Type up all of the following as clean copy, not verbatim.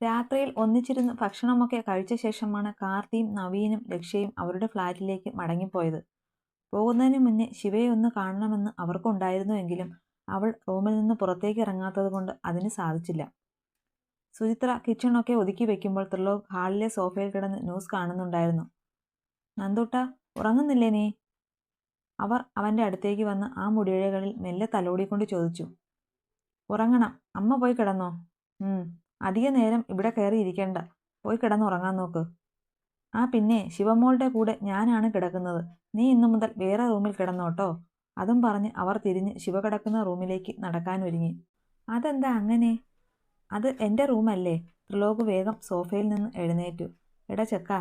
രാത്രിയിൽ ഒന്നിച്ചിരുന്ന് ഭക്ഷണമൊക്കെ കഴിച്ച ശേഷമാണ് കാർത്തിയും നവീനും ലക്ഷ്യയും അവരുടെ ഫ്ലാറ്റിലേക്ക് മടങ്ങിപ്പോയത്. പോകുന്നതിന് മുന്നേ ശിവയെ ഒന്ന് കാണണമെന്ന് അവർക്കുണ്ടായിരുന്നുവെങ്കിലും അവൾ റൂമിൽ നിന്ന് പുറത്തേക്ക് ഇറങ്ങാത്തത് കൊണ്ട് അതിന് സാധിച്ചില്ല. സുചിത്ര കിച്ചണൊക്കെ ഒതുക്കി വെക്കുമ്പോൾ ത്രിലോക് ഹാളിലെ സോഫയിൽ കിടന്ന് ന്യൂസ് കാണുന്നുണ്ടായിരുന്നു. നന്ദൂട്ട, ഉറങ്ങുന്നില്ലേ നീ? അവർ അവൻ്റെ അടുത്തേക്ക് വന്ന് ആ മുടിയിഴകളിൽ മെല്ലെ തലോടിക്കൊണ്ട് ചോദിച്ചു. ഉറങ്ങണം. അമ്മ പോയി കിടന്നോ? അധിക നേരം ഇവിടെ കയറി ഇരിക്കണ്ട, പോയി കിടന്നുറങ്ങാൻ നോക്ക്. ആ പിന്നെ ശിവമോളുടെ കൂടെ ഞാനാണ് കിടക്കുന്നത്, നീ ഇന്നു മുതൽ വേറെ റൂമിൽ കിടന്നോട്ടോ. അതും പറഞ്ഞ് അവർ തിരിഞ്ഞ് ശിവ കിടക്കുന്ന റൂമിലേക്ക് നടക്കാനൊരുങ്ങി. അതെന്താ അങ്ങനെ? അത് എൻ്റെ റൂമല്ലേ? ത്രിലോക് വേഗം സോഫയിൽ നിന്ന് എഴുന്നേറ്റു. എടാ ചെക്ക,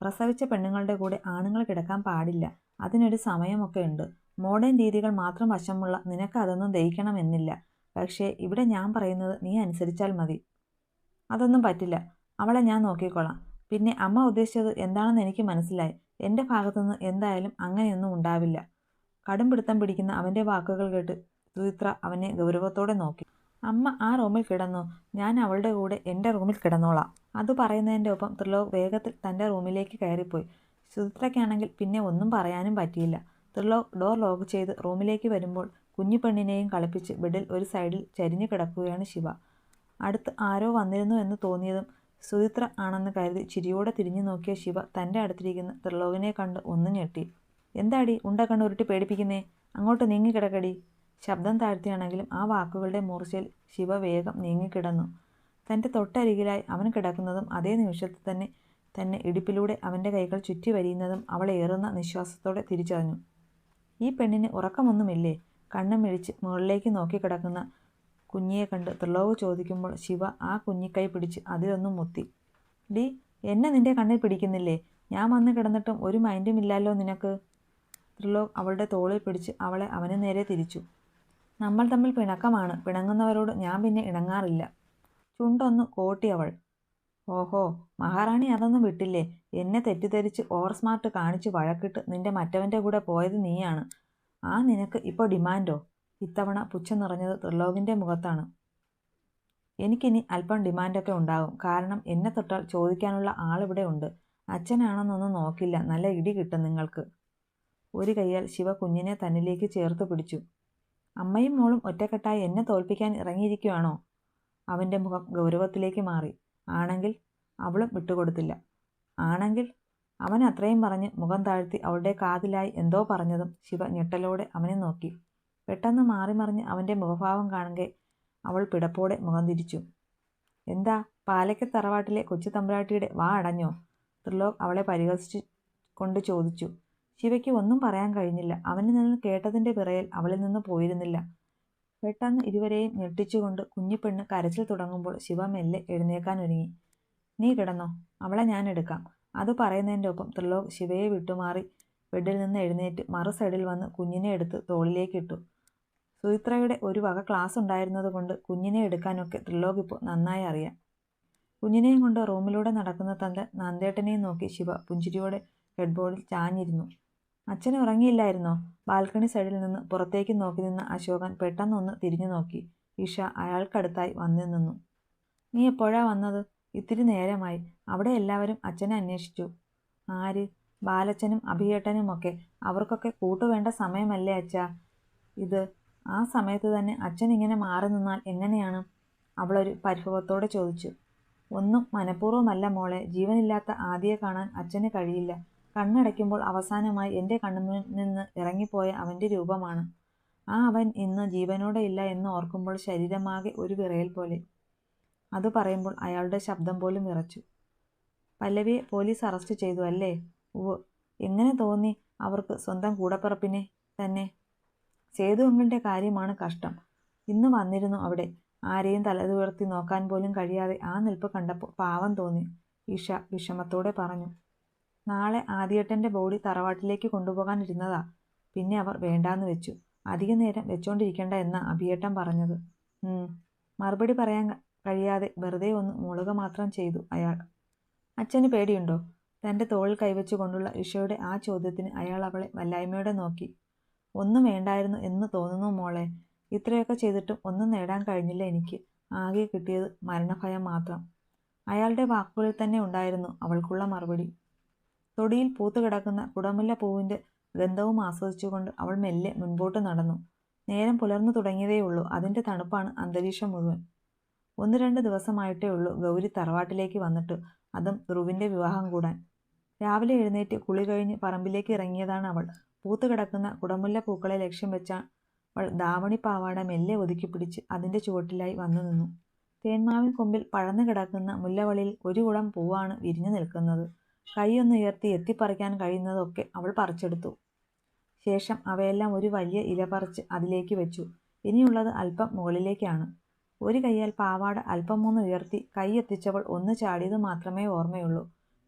പ്രസവിച്ച പെണ്ണുങ്ങളുടെ കൂടെ ആണുങ്ങൾ കിടക്കാൻ പാടില്ല, അതിനൊരു സമയമൊക്കെ ഉണ്ട്. മോഡേൺ രീതികൾ മാത്രം വശമുള്ള നിനക്ക് അതൊന്നും ദഹിക്കണമെന്നില്ല. പക്ഷേ ഇവിടെ ഞാൻ പറയുന്നത് നീ അനുസരിച്ചാൽ മതി. അതൊന്നും പറ്റില്ല, അവളെ ഞാൻ നോക്കിക്കോളാം. പിന്നെ അമ്മ ഉദ്ദേശിച്ചത് എന്താണെന്ന് എനിക്ക് മനസ്സിലായി. എൻ്റെ ഭാഗത്തുനിന്ന് എന്തായാലും അങ്ങനെയൊന്നും ഉണ്ടാവില്ല. കടും പിടുത്തം പിടിക്കുന്ന അവൻ്റെ വാക്കുകൾ കേട്ട് സുചിത്ര അവനെ ഗൗരവത്തോടെ നോക്കി. അമ്മ ആ റൂമിൽ കിടന്നു, ഞാൻ അവളുടെ കൂടെ എൻ്റെ റൂമിൽ കിടന്നോളാം. അത് പറയുന്നതിൻ്റെ ഒപ്പം ത്രിലോക് വേഗത്തിൽ തൻ്റെ റൂമിലേക്ക് കയറിപ്പോയി. സുചിത്രയ്ക്കാണെങ്കിൽ പിന്നെ ഒന്നും പറയാനും പറ്റിയില്ല. ത്രിലോക് ഡോർ ലോക്ക് ചെയ്ത് റൂമിലേക്ക് വരുമ്പോൾ കുഞ്ഞു പെണ്ണിനെയും കളിപ്പിച്ച് ബെഡിൽ ഒരു സൈഡിൽ ചരിഞ്ഞു കിടക്കുകയാണ് ശിവ. അടുത്ത് ആരോ വന്നിരുന്നു എന്ന് തോന്നിയതും സുചിത്ര ആണെന്ന് കരുതി ചിരിയോടെ തിരിഞ്ഞു നോക്കിയ ശിവ തൻ്റെ അടുത്തിരിക്കുന്ന ത്രിലോകിനെ കണ്ട് ഒന്ന് ഞെട്ടി. എന്താടി ഉണ്ടക്കണ്ണ് ഉരുട്ടി പേടിപ്പിക്കുന്നേ? അങ്ങോട്ട് നീങ്ങിക്കിടക്കടി. ശബ്ദം താഴ്ത്തിയാണെങ്കിലും ആ വാക്കുകളുടെ മൂർച്ചയിൽ ശിവ വേഗം നീങ്ങിക്കിടന്നു. തൻ്റെ തൊട്ടരികിലായി അവൻ കിടക്കുന്നതും അതേ നിമിഷത്തിൽ തന്നെ ഇടുപ്പിലൂടെ അവൻ്റെ കൈകൾ ചുറ്റി വരിയുന്നതും അവൾ ഏറുന്ന നിശ്വാസത്തോടെ തിരിച്ചറിഞ്ഞു. ഈ പെണ്ണിന് ഉറക്കമൊന്നുമില്ലേ? കണ്ണും മിഴിച്ച് മുകളിലേക്ക് നോക്കിക്കിടക്കുന്ന കുഞ്ഞിയെ കണ്ട് ത്രിലോക് ചോദിക്കുമ്പോൾ ശിവ ആ കുഞ്ഞിക്കൈ പിടിച്ച് അതിലൊന്നും മുത്തി. ഡി, എന്നെ നിന്റെ കണ്ണിൽ പിടിക്കുന്നില്ലേ? ഞാൻ വന്ന് കിടന്നിട്ടും ഒരു മൈൻഡും ഇല്ലല്ലോ നിനക്ക്. ത്രിലോക് അവളുടെ തോളിൽ പിടിച്ച് അവളെ അവന് നേരെ തിരിച്ചു. നമ്മൾ തമ്മിൽ പിണക്കമാണ്, പിണങ്ങുന്നവരോട് ഞാൻ പിന്നെ ഇണങ്ങാറില്ല. ചുണ്ടൊന്ന് കോട്ടി അവൾ. ഓഹോ, മഹാറാണി അതൊന്നും വിട്ടില്ലേ? എന്നെ തെറ്റിദ്ധരിച്ച് ഓവർ സ്മാർട്ട് കാണിച്ച് വഴക്കിട്ട് നിന്റെ മറ്റവൻ്റെ കൂടെ പോയത് നീയാണ്. ആ നിനക്ക് ഇപ്പോൾ ഡിമാൻഡോ? ഇത്തവണ പുച്ഛം നിറഞ്ഞത് ത്രിലോകിൻ്റെ മുഖത്താണ്. എനിക്കിനി അല്പം ഡിമാൻഡൊക്കെ ഉണ്ടാകും. കാരണം എന്നെ തൊട്ടാൽ ചോദിക്കാനുള്ള ആളിവിടെ ഉണ്ട്. അച്ഛനാണെന്നൊന്നും നോക്കില്ല, നല്ല ഇടി കിട്ടും നിങ്ങൾക്ക്. ഒരു കൈയാൽ ശിവ കുഞ്ഞിനെ തന്നിലേക്ക് ചേർത്ത് പിടിച്ചു. അമ്മയും മോളും ഒറ്റക്കെട്ടായി എന്നെ തോൽപ്പിക്കാൻ ഇറങ്ങിയിരിക്കുകയാണോ? അവൻ്റെ മുഖം ഗൗരവത്തിലേക്ക് മാറി. ആണെങ്കിൽ അവളും വിട്ടുകൊടുത്തില്ല. ആണെങ്കിൽ അവൻ അത്രയും പറഞ്ഞ് മുഖം താഴ്ത്തി അവളുടെ കാതിലായി എന്തോ പറഞ്ഞതും ശിവ ഞെട്ടലോടെ അവനെ നോക്കി. പെട്ടെന്ന് മാറി മറിഞ്ഞ് അവൻ്റെ മുഖഭാവം കാണുകെ അവൾ പിടപ്പോടെ മുഖം തിരിച്ചു. എന്താ, പാലയ്ക്കൽ തറവാട്ടിലെ കൊച്ചു തമ്പുരാട്ടിയുടെ വാ അടഞ്ഞോ? ത്രിലോക് അവളെ പരിഹസിച്ചു കൊണ്ട് ചോദിച്ചു. ശിവയ്ക്ക് ഒന്നും പറയാൻ കഴിഞ്ഞില്ല. അവനിൽ നിന്ന് കേട്ടതിൻ്റെ പിറകിൽ അവളിൽ നിന്ന് പോയിരുന്നില്ല. പെട്ടെന്ന് ഇരുവരെയും ഞെട്ടിച്ചുകൊണ്ട് കുഞ്ഞിപ്പെണ്ണ് കരച്ചിൽ തുടങ്ങുമ്പോൾ ശിവ മെല്ലെ എഴുന്നേക്കാൻ ഒരുങ്ങി. നീ കിടന്നോ, അവളെ ഞാൻ എടുക്കാം. അത് പറയുന്നതിൻ്റെ ഒപ്പം ത്രിലോക് ശിവയെ വിട്ടുമാറി ബെഡിൽ നിന്ന് എഴുന്നേറ്റ് മറു സൈഡിൽ വന്ന് കുഞ്ഞിനെ എടുത്ത് തോളിലേക്കിട്ടു. സുചിത്രയുടെ ഒരു വക ക്ലാസ് ഉണ്ടായിരുന്നത് കൊണ്ട് കുഞ്ഞിനെ എടുക്കാനൊക്കെ ത്രിലോക് ഇപ്പോൾ നന്നായി അറിയാം. കുഞ്ഞിനെയും കൊണ്ട് റൂമിലൂടെ നടക്കുന്ന തൻ്റെ നന്ദേട്ടനെയും നോക്കി ശിവ പുഞ്ചിരിയോടെ ഹെഡ് ബോർഡിൽ ചാഞ്ഞിരുന്നു. അച്ഛൻ ഉറങ്ങിയില്ലായിരുന്നോ? ബാൽക്കണി സൈഡിൽ നിന്ന് പുറത്തേക്ക് നോക്കി നിന്ന അശോകൻ പെട്ടെന്നൊന്ന് തിരിഞ്ഞു നോക്കി. ഇഷ അയാൾക്കടുത്തായി വന്നു നിന്നു. നീ എപ്പോഴാ വന്നത്? ഇത്തിരി നേരമായി. അവിടെ എല്ലാവരും അച്ഛനെ അന്വേഷിച്ചു. ആര്? ബാലച്ചനും അഭിയേട്ടനുമൊക്കെ. അവർക്കൊക്കെ കൂട്ടുവേണ്ട സമയമല്ലേ അച്ഛാ ഇത്? ആ സമയത്ത് തന്നെ അച്ഛൻ ഇങ്ങനെ മാറി നിന്നാൽ എങ്ങനെയാണ്? അവളൊരു പരിഭവത്തോടെ ചോദിച്ചു. ഒന്നും മനഃപൂർവ്വമല്ല മോളെ. ജീവനില്ലാത്ത ആദിയെ കാണാൻ അച്ഛന് കഴിയില്ല. കണ്ണടയ്ക്കുമ്പോൾ അവസാനമായി എൻ്റെ കണ്ണുമുന്നിൽ നിന്ന് ഇറങ്ങിപ്പോയ അവൻ്റെ രൂപമാണ്. ആ അവൻ ഇന്ന് ജീവനോടെ ഇല്ല എന്ന് ഓർക്കുമ്പോൾ ശരീരമാകെ ഒരു വിറയൽ പോലെ. അത് പറയുമ്പോൾ അയാളുടെ ശബ്ദം പോലും വിറച്ചു. പല്ലവിയെ പോലീസ് അറസ്റ്റ് ചെയ്തു അല്ലേ? ഉവ്വ്. എങ്ങനെ തോന്നി അവർക്ക് സ്വന്തം കൂടപ്പിറപ്പിനെ തന്നെ? സേതു അങ്കിളിൻ്റെ കാര്യമാണ് കഷ്ടം. ഇന്ന് വന്നിരുന്നു അവിടെ. ആരെയും തലതുയർത്തി നോക്കാൻ പോലും കഴിയാതെ ആ നിൽപ്പ് കണ്ടപ്പോൾ പാവം തോന്നി. ഇഷ വിഷമത്തോടെ പറഞ്ഞു. നാളെ ആദിയേട്ടൻ്റെ ബോഡി തറവാട്ടിലേക്ക് കൊണ്ടുപോകാനിരുന്നതാ. പിന്നെ അവർ വേണ്ടാന്ന് വെച്ചു. അധിക നേരം വെച്ചോണ്ടിരിക്കണ്ട എന്നാ അഭിയേട്ടൻ പറഞ്ഞത്. മറുപടി പറയാൻ കഴിയാതെ വെറുതെ ഒന്ന് മൂളുക മാത്രം ചെയ്തു അയാൾ. അച്ഛന് പേടിയുണ്ടോ? തൻ്റെ തോളിൽ കൈവച്ചു കൊണ്ടുള്ള ഇഷയുടെ ആ ചോദ്യത്തിന് അയാൾ അവളെ വല്ലായ്മയോടെ നോക്കി. ഒന്നും വേണ്ടായിരുന്നു എന്ന് തോന്നുന്നു മോളെ. ഇത്രയൊക്കെ ചെയ്തിട്ടും ഒന്നും നേടാൻ കഴിഞ്ഞില്ല എനിക്ക്. ആകെ കിട്ടിയത് മരണഭയം മാത്രം. അയാളുടെ വാക്കുകളിൽ തന്നെ ഉണ്ടായിരുന്നു അവൾക്കുള്ള മറുപടി. തൊടിയിൽ പൂത്തുകിടക്കുന്ന കുടമുല്ല പൂവിന്റെ ഗന്ധവും ആസ്വദിച്ചുകൊണ്ട് അവൾ മെല്ലെ മുൻപോട്ട് നടന്നു. നേരം പുലർന്നു തുടങ്ങിയതേയുള്ളൂ. അതിന്റെ തണുപ്പാണ് അന്തരീക്ഷം മുഴുവൻ. 1-2 ദിവസമായിട്ടേ ഉള്ളൂ ഗൗരി തറവാട്ടിലേക്ക് വന്നിട്ട്, അതും ധ്രുവിന്റെ വിവാഹം കൂടാൻ. രാവിലെ എഴുന്നേറ്റ് കുളി കഴിഞ്ഞ് പറമ്പിലേക്ക് ഇറങ്ങിയതാണ് അവൾ. പൂത്തുകിടക്കുന്ന കുടമുല്ല പൂക്കളെ ലക്ഷ്യം വെച്ച അവൾ ദാവണി പാവാട മെല്ലെ ഒതുക്കിപ്പിടിച്ച് അതിന്റെ ചുവട്ടിലായി വന്നു നിന്നു. തേന്മാവിൻ കൊമ്പിൽ പഴന്നു കിടക്കുന്ന മുല്ലവള്ളിയിൽ ഒരു കുടം പൂവാണ് വിരിഞ്ഞു നിൽക്കുന്നത്. കൈയൊന്നുയർത്തി എത്തിപ്പറിക്കാൻ കഴിയുന്നതൊക്കെ അവൾ പറിച്ചെടുത്തു. ശേഷം അവയെല്ലാം ഒരു വലിയ ഇല പറിച്ച് അതിലേക്ക് വെച്ചു. ഇനിയുള്ളത് അല്പം മുകളിലേക്കാണ്. ഒരു കൈയാൽ പാവാട അല്പമൊന്ന് ഉയർത്തി കൈ എത്തിച്ചവൾ ഒന്ന് ചാടിയത് മാത്രമേ ഓർമ്മയുള്ളൂ.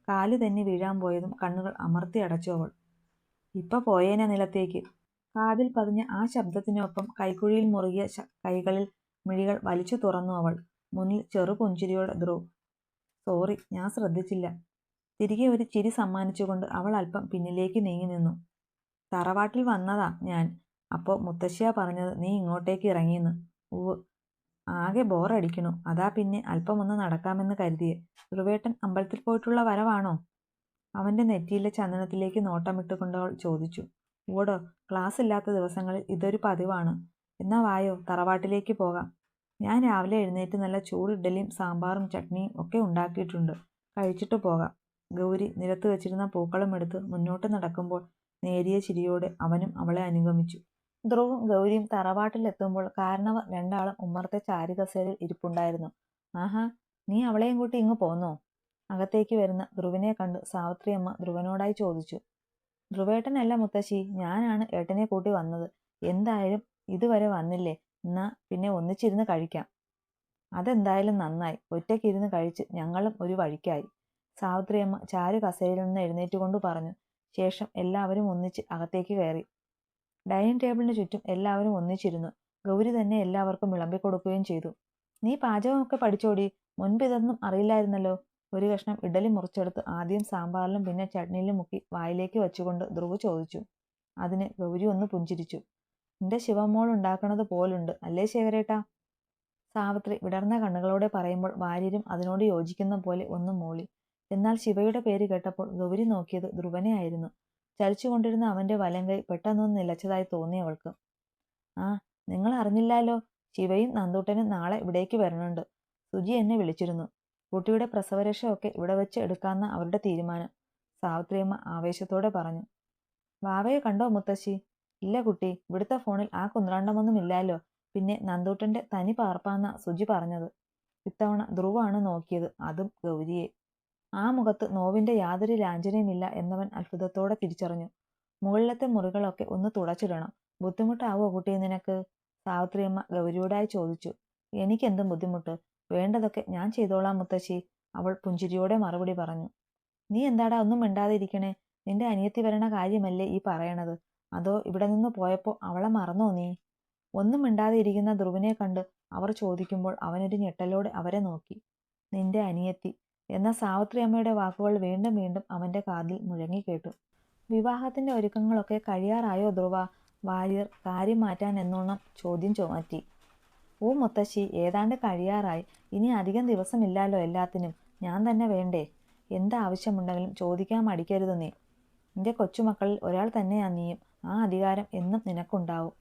കാല് തന്നെ വീഴാൻ പോയതും കണ്ണുകൾ അമർത്തി അടച്ചു അവൾ. ഇപ്പൊ പോയേനെ നിലത്തേക്ക്. കാതിൽ പതിഞ്ഞ ആ ശബ്ദത്തിനൊപ്പം കൈക്കുഴിയിൽ മുറുകിയ കൈകളിൽ മിഴികൾ വലിച്ചു തുറന്നു അവൾ. മുന്നിൽ ചെറുപുഞ്ചിരിയോടെ ധ്രുവ്. സോറി, ഞാൻ ശ്രദ്ധിച്ചില്ല. തിരികെ ഒരു ചിരി സമ്മാനിച്ചുകൊണ്ട് അവൾ അല്പം പിന്നിലേക്ക് നീങ്ങി നിന്നു. തറവാട്ടിൽ വന്നതാ ഞാൻ. അപ്പോ മുത്തശ്ശിയാ പറഞ്ഞത് നീ ഇങ്ങോട്ടേക്ക് ഇറങ്ങിയെന്ന്. ഉവ്. ആകെ ബോറടിക്കണു. അതാ പിന്നെ അല്പമൊന്ന് നടക്കാമെന്ന് കരുതിയേ. ധ്രുവേട്ടൻ അമ്പലത്തിൽ പോയിട്ടുള്ള വരവാണോ? അവന്റെ നെറ്റിയിലെ ചന്ദനത്തിലേക്ക് നോട്ടമിട്ടുകൊണ്ട് അവൾ ചോദിച്ചു. ഓടോ, ക്ലാസ് ഇല്ലാത്ത ദിവസങ്ങളിൽ ഇതൊരു പതിവാണ്. എന്നാ വായോ, തറവാട്ടിലേക്ക് പോകാം. ഞാൻ രാവിലെ എഴുന്നേറ്റ് നല്ല ചൂട് ഇഡ്ഡലിയും സാമ്പാറും ചട്നിയും ഒക്കെ ഉണ്ടാക്കിയിട്ടുണ്ട്. കഴിച്ചിട്ട് പോകാം. ഗൗരി നിലത്ത് വെച്ചിരുന്ന പൂക്കളും എടുത്ത് മുന്നോട്ട് നടക്കുമ്പോൾ നേരിയ ചിരിയോടെ അവനും അവളെ അനുഗമിച്ചു. ധ്രുവും ഗൗരിയും തറവാട്ടിലെത്തുമ്പോൾ കാരണവർ രണ്ടാളും ഉമ്മറത്തെ ചാരുകസേരയിൽ ഇരിപ്പുണ്ടായിരുന്നു. ആഹാ, നീ അവളെയും കൂട്ടി ഇങ്ങ് പോന്നോ? അകത്തേക്ക് വരുന്ന ധ്രുവിനെ കണ്ട് സാവിത്രിയമ്മ ധ്രുവനോടായി ചോദിച്ചു. ധ്രുവേട്ടനല്ല മുത്തശ്ശി, ഞാനാണ് ഏട്ടനെ കൂട്ടി വന്നത്. എന്തായാലും ഇതുവരെ വന്നില്ലേ, എന്നാ പിന്നെ ഒന്നിച്ചിരുന്ന് കഴിക്കാം. അതെന്തായാലും നന്നായി. ഒറ്റയ്ക്കിരുന്ന് കഴിച്ച് ഞങ്ങളും ഒരു വഴിക്കായി. സാവിത്രിയമ്മ ചാരു കസേരയിൽ നിന്ന് എഴുന്നേറ്റുകൊണ്ട് പറഞ്ഞു. ശേഷം എല്ലാവരും ഒന്നിച്ച് അകത്തേക്ക് കയറി. ഡൈനിങ് ടേബിളിന് ചുറ്റും എല്ലാവരും ഒന്നിച്ചിരുന്നു. ഗൗരി തന്നെ എല്ലാവർക്കും വിളമ്പിക്കൊടുക്കുകയും ചെയ്തു. നീ പാചകമൊക്കെ പഠിച്ചോടി? മുൻപ് ഇതൊന്നും അറിയില്ലായിരുന്നല്ലോ. ഒരു കഷ്ണം ഇഡലി മുറിച്ചെടുത്ത് ആദ്യം സാമ്പാറിലും പിന്നെ ചട്നിയിലും മുക്കി വായിലേക്ക് വെച്ചുകൊണ്ട് ധ്രുവ് ചോദിച്ചു. അതിന് ഗൗരി ഒന്ന് പുഞ്ചിരിച്ചു. നിന്റെ ശിവമോൾ ഉണ്ടാക്കണത് പോലുണ്ട് അല്ലേ ശേഖരേട്ടാ? സാവിത്രി വിടർന്ന കണ്ണുകളോടെ പറയുമ്പോൾ വാര്യരും അതിനോട് യോജിക്കുന്ന പോലെ ഒന്ന് മൂളി. എന്നാൽ ശിവയുടെ പേര് കേട്ടപ്പോൾ ഗൗരി നോക്കിയത് ധ്രുവനെ ആയിരുന്നു. ചലിച്ചുകൊണ്ടിരുന്ന അവന്റെ വലങ്കൈ പെട്ടെന്നൊന്ന് നിലച്ചതായി തോന്നി അവൾക്ക്. ആ, നിങ്ങൾ അറിഞ്ഞില്ലാലോ, ശിവയും നന്ദൂട്ടനും നാളെ ഇവിടേക്ക് വരണുണ്ട്. സുജി എന്നെ വിളിച്ചിരുന്നു. കുട്ടിയുടെ പ്രസവരക്ഷയൊക്കെ ഇവിടെ വെച്ച് എടുക്കാന്ന അവരുടെ തീരുമാനം. സാവിത്രിയമ്മ ആവേശത്തോടെ പറഞ്ഞു. വാവയെ കണ്ടോ മുത്തശ്ശി? ഇല്ല കുട്ടി, ഇവിടുത്തെ ഫോണിൽ ആ കുന്ത്രാണ്ടമൊന്നും ഇല്ലാലോ. പിന്നെ നന്ദൂട്ടന്റെ തനി പാർപ്പാന്ന സുജി പറഞ്ഞത്. ഇത്തവണ ധ്രുവാണ് നോക്കിയത്, അതും ഗൗരിയെ. ആ മുഖത്ത് നോവിന്റെ യാതൊരു ലാഞ്ചനയുമില്ല എന്നവൻ അത്ഭുതത്തോടെ തിരിച്ചറിഞ്ഞു. മുകളിലത്തെ മുറികളൊക്കെ ഒന്ന് തുടച്ചിടണം. ബുദ്ധിമുട്ടാവോ കുട്ടി നിനക്ക്? സാവിത്രിയമ്മ ഗൗരിയോടായി ചോദിച്ചു. എനിക്കെന്തും ബുദ്ധിമുട്ട്? വേണ്ടതൊക്കെ ഞാൻ ചെയ്തോളാം മുത്തശ്ശി, അവൾ പുഞ്ചിരിയോടെ മറുപടി പറഞ്ഞു. നീ എന്താടാ ഒന്നും മിണ്ടാതെ ഇരിക്കണേ? നിന്റെ അനിയത്തി വരണ കാര്യമല്ലേ ഈ പറയണത്? അതോ ഇവിടെ നിന്ന് പോയപ്പോ അവളെ മറന്നോ നീ? ഒന്നും മിണ്ടാതെ ഇരിക്കുന്ന ധ്രുവിനെ കണ്ട് അവർ ചോദിക്കുമ്പോൾ അവനൊരു ഞെട്ടലോടെ അവരെ നോക്കി. നിന്റെ അനിയത്തി എന്ന സാവിത്രി അമ്മയുടെ വാക്കുകൾ വീണ്ടും വീണ്ടും അവന്റെ കാതിൽ മുഴങ്ങിക്കേട്ടു. വിവാഹത്തിന്റെ ഒരുക്കങ്ങളൊക്കെ കഴിയാറായോ ധ്രുവ? വാര്യർ കാര്യം മാറ്റാൻ എന്നോണം ചോദ്യം മാറ്റി. ഓ മുത്തശ്ശി, ഏതാണ്ട് കഴിയാറായി. ഇനി അധികം ദിവസമില്ലാലോ എല്ലാത്തിനും. ഞാൻ തന്നെ വേണ്ടേ? എന്താവശ്യമുണ്ടെങ്കിലും ചോദിക്കാൻ മടിക്കരുത് നീ. നിന്റെ കൊച്ചുമക്കളിൽ ഒരാൾ തന്നെയാ നീയും. ആ അധികാരം എന്നും നിനക്കുണ്ടാവും.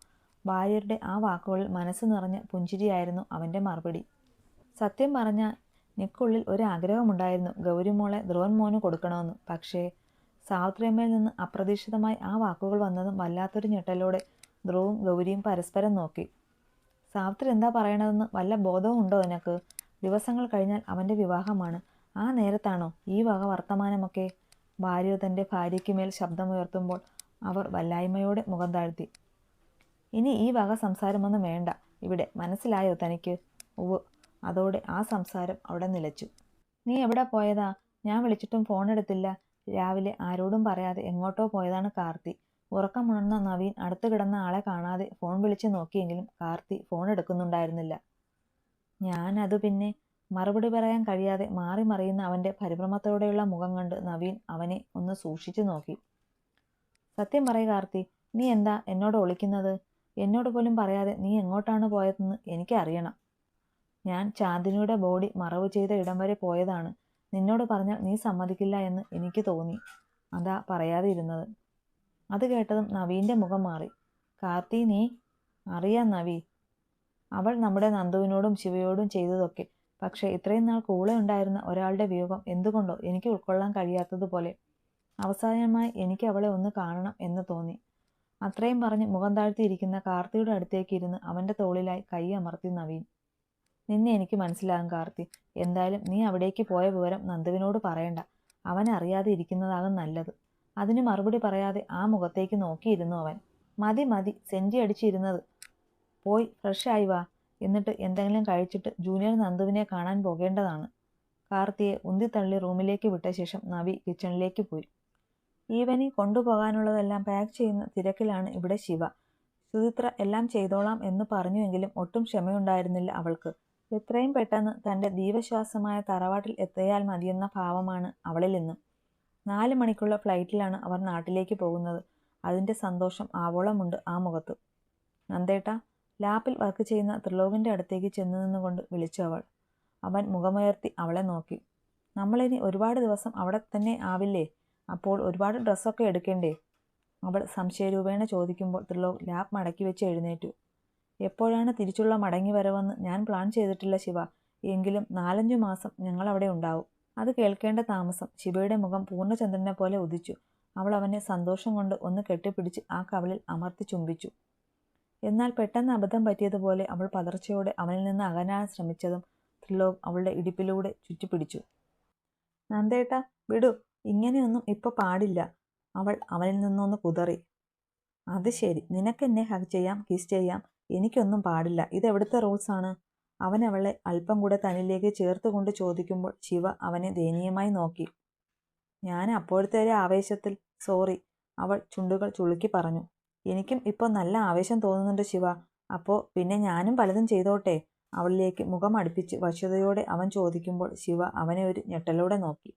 വാര്യരുടെ ആ വാക്കുകളിൽ മനസ്സ് നിറഞ്ഞ പുഞ്ചിരിയായിരുന്നു അവന്റെ മറുപടി. സത്യം പറഞ്ഞാൽ നിക്കുള്ളിൽ ഒരു ആഗ്രഹമുണ്ടായിരുന്നു ഗൗരിമോളെ ധ്രുവൻ മോന് കൊടുക്കണമെന്ന്. പക്ഷേ സാവിത്രിയമ്മയിൽ നിന്ന് അപ്രതീക്ഷിതമായി ആ വാക്കുകൾ വന്നതും വല്ലാത്തൊരു ഞെട്ടലോടെ ധ്രുവും ഗൗരിയും പരസ്പരം നോക്കി. സാവിത്രി എന്താ പറയണതെന്ന് വല്ല ബോധവും ഉണ്ടോ നിനക്ക്? ദിവസങ്ങൾ കഴിഞ്ഞാൽ അവന്റെ വിവാഹമാണ്. ആ നേരത്താണോ ഈ വക വർത്തമാനമൊക്കെ? ഭാര്യ തന്റെ ഭാര്യയ്ക്ക് മേൽ ശബ്ദമുയർത്തുമ്പോൾ അവർ വല്ലായ്മയോടെ മുഖം താഴ്ത്തി. ഇനി ഈ വക സംസാരമൊന്നും വേണ്ട ഇവിടെ, മനസ്സിലായോ തനിക്ക്? ഉവ്. അതോടെ ആ സംസാരം അവിടെ നിലച്ചു. നീ എവിടെ പോയതാ? ഞാൻ വിളിച്ചിട്ടും ഫോൺ എടുത്തില്ല. രാവിലെ ആരോടും പറയാതെ എങ്ങോട്ടോ പോയതാണ് കാർത്തി. ഉറക്കമുണർന്ന നവീൻ അടുത്ത് കിടന്ന ആളെ കാണാതെ ഫോൺ വിളിച്ച് നോക്കിയെങ്കിലും കാർത്തി ഫോൺ എടുക്കുന്നുണ്ടായിരുന്നില്ല. ഞാനതു പിന്നെ. മറുപടി പറയാൻ കഴിയാതെ മാറി മറിയുന്ന അവന്റെ പരിഭ്രമത്തോടെയുള്ള മുഖം കണ്ട് നവീൻ അവനെ ഒന്ന് സൂക്ഷിച്ചു നോക്കി. സത്യം പറയ് കാർത്തി, നീ എന്താ എന്നോട് ഒളിക്കുന്നത്? എന്നോട് പോലും പറയാതെ നീ എങ്ങോട്ടാണ് പോയതെന്ന് എനിക്ക് അറിയണം. ഞാൻ ചാന്ദിനിയുടെ ബോഡി മറവ് ചെയ്ത ഇടം വരെ പോയതാണ്. നിന്നോട് പറഞ്ഞാൽ നീ സമ്മതിക്കില്ല എന്ന് എനിക്ക് തോന്നി. അതാ പറയാതെ ഇരുന്നത്. അത് കേട്ടതും നവീൻ്റെ മുഖം മാറി. കാർത്തി, നീ? അറിയാം നവി, അവൾ നമ്മുടെ നന്ദുവിനോടും ശിവയോടും ചെയ്തതൊക്കെ. പക്ഷേ ഇത്രയും നാൾ കൂടെ ഉണ്ടായിരുന്ന ഒരാളുടെ വിയോഗം എന്തുകൊണ്ടോ എനിക്ക് ഉൾക്കൊള്ളാൻ കഴിയാത്തതുപോലെ. അവസാനമായി എനിക്ക് അവളെ ഒന്ന് കാണണം എന്ന് തോന്നി. അത്രയും പറഞ്ഞ് മുഖം താഴ്ത്തിയിരിക്കുന്ന കാർത്തിയുടെ അടുത്തേക്ക് ഇരുന്ന് അവൻ്റെ തോളിലായി കൈ അമർത്തി നവീൻ. നിന്നെ എനിക്ക് മനസ്സിലാകും കാർത്തി. എന്തായാലും നീ അവിടേക്ക് പോയ വിവരം നന്ദുവിനോട് പറയണ്ട. അവൻ അറിയാതെ ഇരിക്കുന്നതാകും നല്ലത്. അതിന് മറുപടി പറയാതെ ആ മുഖത്തേക്ക് നോക്കിയിരുന്നു അവൻ. മതി മതി സെൻറ്റി അടിച്ചിരുന്നത്. പോയി ഫ്രഷ് ആയി വാ. എന്നിട്ട് എന്തെങ്കിലും കഴിച്ചിട്ട് ജൂനിയർ നന്ദുവിനെ കാണാൻ പോകേണ്ടതാണ്. കാർത്തിയെ ഉന്തിത്തള്ളി റൂമിലേക്ക് വിട്ട ശേഷം നവി കിച്ചണിലേക്ക് പോയി. ഈവനിങ് കൊണ്ടുപോകാനുള്ളതെല്ലാം പാക്ക് ചെയ്യുന്ന തിരക്കിലാണ് ഇവിടെ ശിവ. സുചിത്ര എല്ലാം ചെയ്തോളാം എന്ന് പറഞ്ഞുവെങ്കിലും ഒട്ടും ക്ഷമയുണ്ടായിരുന്നില്ല അവൾക്ക്. എത്രയും പെട്ടെന്ന് തൻ്റെ ദീപശ്വാസമായ തറവാട്ടിൽ എത്തിയാൽ മതിയെന്ന ഭാവമാണ് അവളിൽ ഇന്ന്. 4 മണിക്കുള്ള ഫ്ലൈറ്റിലാണ് അവർ നാട്ടിലേക്ക് പോകുന്നത്. അതിൻ്റെ സന്തോഷം ആവോളമുണ്ട് ആ മുഖത്ത്. നന്ദേട്ടാ, ലാപ്പിൽ വർക്ക് ചെയ്യുന്ന ത്രിലോകിൻ്റെ അടുത്തേക്ക് ചെന്നു നിന്നുകൊണ്ട് വിളിച്ചു അവൾ. അവൻ മുഖമുയർത്തി അവളെ നോക്കി. നമ്മളിനി ഒരുപാട് ദിവസം അവിടെ തന്നെ ആവില്ലേ? അപ്പോൾ ഒരുപാട് ഡ്രസ്സൊക്കെ എടുക്കേണ്ടേ? അവൾ സംശയരൂപേണ ചോദിക്കുമ്പോൾ ത്രിലോക് ലാപ്പ് മടക്കി വെച്ച് എഴുന്നേറ്റു. എപ്പോഴാണ് തിരിച്ചുള്ള മടങ്ങി വരവെന്ന് ഞാൻ പ്ലാൻ ചെയ്തിട്ടില്ല ശിവ. എങ്കിലും 4-5 മാസം ഞങ്ങൾ അവിടെ ഉണ്ടാവും. അത് കേൾക്കേണ്ട താമസം. ശിവയുടെ മുഖം പൂർണ്ണചന്ദ്രനെ പോലെ ഉദിച്ചു. അവൾ അവനെ സന്തോഷം കൊണ്ട് ഒന്ന് കെട്ടിപ്പിടിച്ച് ആ കവിളിൽ അമർത്തി ചുംബിച്ചു. എന്നാൽ പെട്ടെന്ന് അബദ്ധം പറ്റിയതുപോലെ അവൾ പതർച്ചയോടെ അവനിൽ നിന്ന് അകലാൻ ശ്രമിച്ചതും ത്രിലോക് അവളുടെ ഇടുപ്പിലൂടെ ചുറ്റിപ്പിടിച്ചു. നന്ദേട്ടാ വിടൂ, ഇങ്ങനെയൊന്നും ഇപ്പോൾ പാടില്ല. അവൾ അവനിൽ നിന്നൊന്ന് കുതറി. അത് ശരി, നിനക്കെന്നെ ഹഗ് ചെയ്യാം, കിസ് ചെയ്യാം, എനിക്കൊന്നും പാടില്ല. ഇതെവിടുത്തെ റൂൾസാണ്? അവൻ അവളെ അല്പം കൂടെ തന്നിലേക്ക് ചേർത്തുകൊണ്ട് ചോദിക്കുമ്പോൾ ശിവ അവനെ ദയനീയമായി നോക്കി. ഞാൻ അപ്പോഴത്തെ ഒരു ആവേശത്തിൽ സോറി, അവൾ ചുണ്ടുകൾ ചുളുക്കി പറഞ്ഞു. എനിക്കും ഇപ്പോൾ നല്ല ആവേശം തോന്നുന്നുണ്ട് ശിവ. അപ്പോൾ പിന്നെ ഞാനും പലതും ചെയ്തോട്ടെ? അവളിലേക്ക് മുഖം അടുപ്പിച്ച് വശ്യതയോടെ അവൻ ചോദിക്കുമ്പോൾ ശിവ അവനെ ഒരു ഞെട്ടലോടെ നോക്കി.